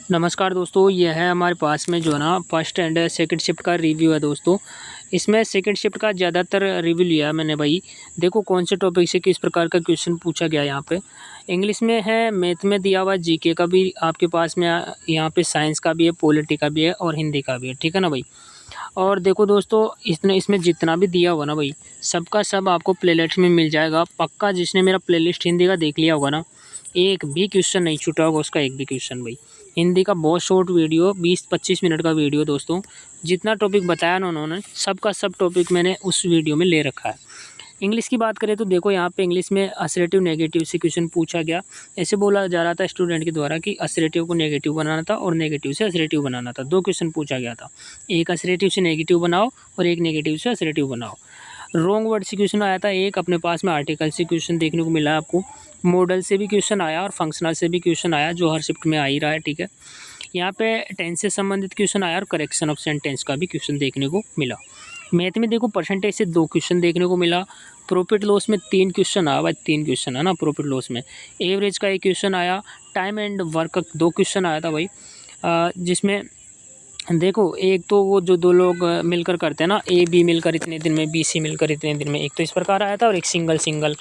नमस्कार दोस्तों, ये है हमारे पास में जो है ना फर्स्ट एंड सेकंड शिफ्ट का रिव्यू है दोस्तों। इसमें सेकंड शिफ्ट का ज़्यादातर रिव्यू लिया मैंने भाई। देखो कौन से टॉपिक से किस प्रकार का क्वेश्चन पूछा गया है यहाँ पे। इंग्लिश में है, मैथ में दिया हुआ, जीके का भी आपके पास में यहाँ पे साइंस का भी है, पॉलिटी का भी है और हिंदी का भी है, ठीक है ना भाई। और देखो दोस्तों, इसमें जितना भी दिया हुआ ना भाई, सबका सब आपको प्लेलिस्ट में मिल जाएगा पक्का। जिसने मेरा प्लेलिस्ट हिंदी का देख लिया होगा ना, एक भी क्वेश्चन नहीं छूटा होगा उसका, एक भी क्वेश्चन भाई। हिंदी का बहुत शॉर्ट वीडियो, 20-25 मिनट का वीडियो दोस्तों। जितना टॉपिक बताया ना उन्होंने, सबका सब टॉपिक मैंने उस वीडियो में ले रखा है। इंग्लिश की बात करें तो देखो यहाँ पे इंग्लिश में असरेटिव नेगेटिव से क्वेश्चन पूछा गया। ऐसे बोला जा रहा था स्टूडेंट के द्वारा कि असरेटिव को नेगेटिव बनाना था और नेगेटिव से असरेटिव बनाना था। दो क्वेश्चन पूछा गया था, एक असरेटिव से नेगेटिव बनाओ और एक नेगेटिव से असरेटिव बनाओ। रॉन्ग वर्ड से क्वेश्चन आया था एक, अपने पास में आर्टिकल से क्वेश्चन देखने को मिला आपको। मॉडल से भी क्वेश्चन आया और फंक्शनल से भी क्वेश्चन आया, जो हर शिफ्ट में आ ही रहा है, ठीक है। यहाँ पे टेंस से संबंधित क्वेश्चन आया और करेक्शन ऑफ सेंटेंस का भी क्वेश्चन देखने को मिला। मैथ में देखो परसेंटेज से 2 क्वेश्चन देखने को मिला। प्रॉफिट लॉस में 3 क्वेश्चन आया भाई, 3 क्वेश्चन है ना प्रॉफिट लॉस में। एवरेज का 1 क्वेश्चन आया। टाइम एंड वर्क का 2 क्वेश्चन आया था भाई। जिसमें देखो एक तो वो जो 2 लोग मिलकर करते हैं ना, ए बी मिलकर इतने दिन में, बी सी मिलकर इतने दिन में, एक तो इस प्रकार आया था और एक सिंगल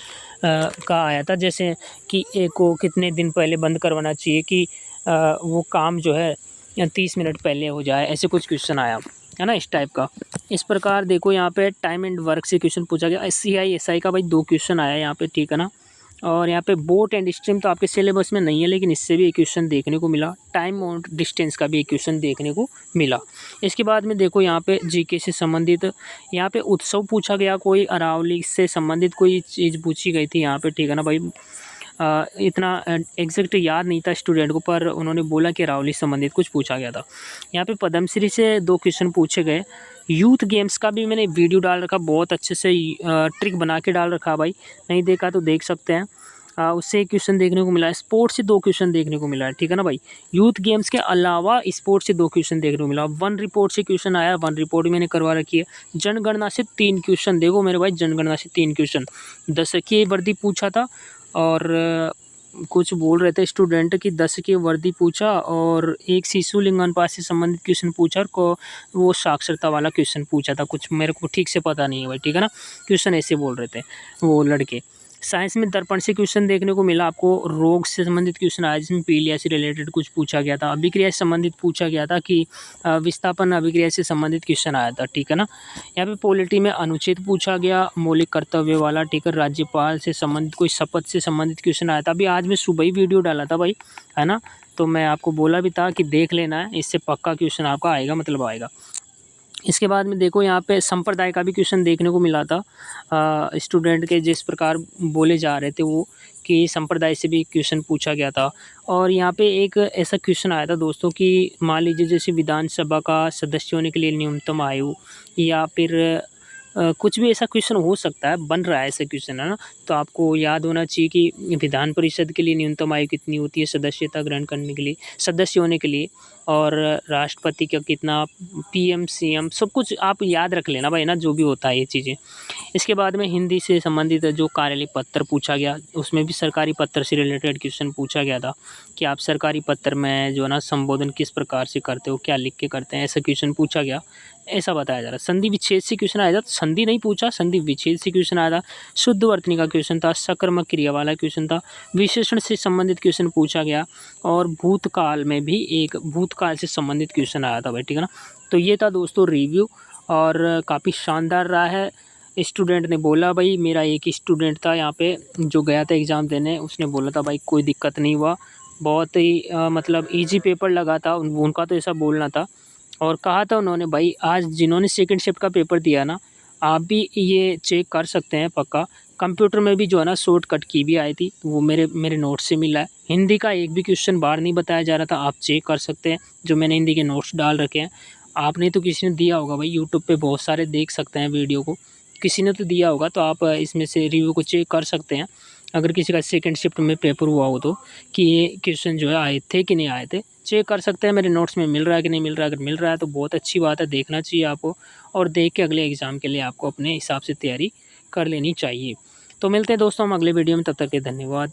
का आया था। जैसे कि ए को कितने दिन पहले बंद करवाना चाहिए कि वो काम जो है 30 मिनट पहले हो जाए, ऐसे कुछ क्वेश्चन आया है ना, इस टाइप का। इस प्रकार देखो यहाँ पे टाइम एंड वर्क से क्वेश्चन पूछा गया। SCI SI का भाई 2 क्वेश्चन आया यहाँ पे, ठीक है ना। और यहाँ पे बोट एंड स्ट्रीम तो आपके सिलेबस में नहीं है, लेकिन इससे भी एक क्वेश्चन देखने को मिला। टाइम और डिस्टेंस का भी एक क्वेश्चन देखने को मिला। इसके बाद में देखो यहाँ पे जीके से संबंधित, यहाँ पे उत्सव पूछा गया, कोई अरावली से संबंधित कोई चीज़ पूछी गई थी यहाँ पे, ठीक है ना भाई। इतना एग्जैक्ट याद नहीं था स्टूडेंट को, पर उन्होंने बोला कि अरावली से संबंधित कुछ पूछा गया था। यहाँ पे पद्मश्री से 2 क्वेश्चन पूछे गए। यूथ गेम्स का भी मैंने वीडियो डाल रखा, बहुत अच्छे से ट्रिक बना के डाल रखा भाई। नहीं देखा तो देख सकते हैं। उससे एक क्वेश्चन देखने को मिला है। स्पोर्ट्स से 2 क्वेश्चन देखने को मिला है, ठीक है ना भाई। यूथ गेम्स के अलावा स्पोर्ट्स से 2 क्वेश्चन देखने को मिला। वन रिपोर्ट से क्वेश्चन आया, वन रिपोर्ट मैंने करवा रखी है। जनगणना से 3 क्वेश्चन, देखो मेरे भाई, जनगणना से 3 क्वेश्चन। दशकीय वर्दी पूछा था और कुछ बोल रहे थे स्टूडेंट कि 10 की वर्दी पूछा, और एक शिशु लिंग अनुपात से संबंधित क्वेश्चन पूछा, और वो साक्षरता वाला क्वेश्चन पूछा था। कुछ मेरे को ठीक से पता नहीं है भाई, ठीक है ना। क्वेश्चन ऐसे बोल रहे थे वो लड़के। साइंस में दर्पण से क्वेश्चन देखने को मिला आपको। रोग से संबंधित क्वेश्चन आया, जिसमें पीलिया से रिलेटेड कुछ पूछा गया था। अभिक्रिया से संबंधित पूछा गया था कि विस्थापन अभिक्रिया से संबंधित क्वेश्चन आया था, ठीक है ना। यहाँ पे पॉलिटी में अनुच्छेद पूछा गया, मौलिक कर्तव्य वाला, ठीक है। राज्यपाल से संबंधित कोई शपथ से संबंधित क्वेश्चन आया था। अभी आज मैं सुबह ही वीडियो डाला था भाई, है ना। तो मैं आपको बोला भी था कि देख लेना है, इससे पक्का क्वेश्चन आपका आएगा, मतलब आएगा। इसके बाद में देखो यहाँ पे संप्रदाय का भी क्वेश्चन देखने को मिला था। स्टूडेंट के जिस प्रकार बोले जा रहे थे वो, कि संप्रदाय से भी क्वेश्चन पूछा गया था। और यहाँ पे एक ऐसा क्वेश्चन आया था दोस्तों कि मान लीजिए जैसे विधानसभा का सदस्य होने के लिए न्यूनतम आयु, या फिर कुछ भी ऐसा क्वेश्चन हो सकता है, बन रहा है ऐसा क्वेश्चन, है ना। तो आपको याद होना चाहिए कि विधान परिषद के लिए न्यूनतम आयु कितनी होती है सदस्यता ग्रहण करने के लिए, सदस्य होने के लिए, और राष्ट्रपति का कितना, PM CM सब कुछ आप याद रख लेना भाई ना, जो भी होता है ये चीज़ें। इसके बाद में हिंदी से संबंधित जो कार्यालय पत्र पूछा गया, उसमें भी सरकारी पत्र से रिलेटेड क्वेश्चन पूछा गया था कि आप सरकारी पत्र में जो है ना संबोधन किस प्रकार से करते हो, क्या लिख के करते हैं, ऐसा क्वेश्चन पूछा गया, ऐसा बताया जा रहा है। संधि विच्छेद से क्वेश्चन आया था, तो संधि नहीं पूछा, संधि विच्छेद से क्वेश्चन आया था। शुद्ध वर्तनी का क्वेश्चन था, सकर्मक क्रिया वाला क्वेश्चन था, विशेषण से संबंधित क्वेश्चन पूछा गया, और भूतकाल में भी एक भूतकाल से संबंधित क्वेश्चन आया था भाई, ठीक है ना। तो ये था दोस्तों रिव्यू, और काफ़ी शानदार रहा है। स्टूडेंट ने बोला भाई, मेरा एक ही स्टूडेंट था यहाँ पे जो गया था एग्ज़ाम देने, उसने बोला था भाई कोई दिक्कत नहीं हुआ, बहुत ही मतलब ईजी पेपर लगा था उनका, तो ऐसा बोलना था। और कहा था उन्होंने भाई, आज जिन्होंने सेकंड शिफ्ट का पेपर दिया ना, आप भी ये चेक कर सकते हैं पक्का। कंप्यूटर में भी जो है ना शॉर्टकट की भी आई थी, तो वो मेरे नोट्स से मिला है। हिंदी का एक भी क्वेश्चन बाहर नहीं बताया जा रहा था, आप चेक कर सकते हैं, जो मैंने हिंदी के नोट्स डाल रखे हैं। आपने तो किसी ने दिया होगा भाई, यूट्यूब पे बहुत सारे देख सकते हैं वीडियो को, किसी ने तो दिया होगा, तो आप इसमें से रिव्यू को चेक कर सकते हैं। अगर किसी का सेकंड शिफ्ट में पेपर हुआ हो तो, कि ये क्वेश्चन जो है आए थे कि नहीं आए थे, चेक कर सकते हैं। मेरे नोट्स में मिल रहा है कि नहीं मिल रहा है, अगर मिल रहा है तो बहुत अच्छी बात है, देखना चाहिए आपको, और देख के अगले एग्ज़ाम के लिए आपको अपने हिसाब से तैयारी कर लेनी चाहिए। तो मिलते हैं दोस्तों हम अगले वीडियो में, तब तक के धन्यवाद।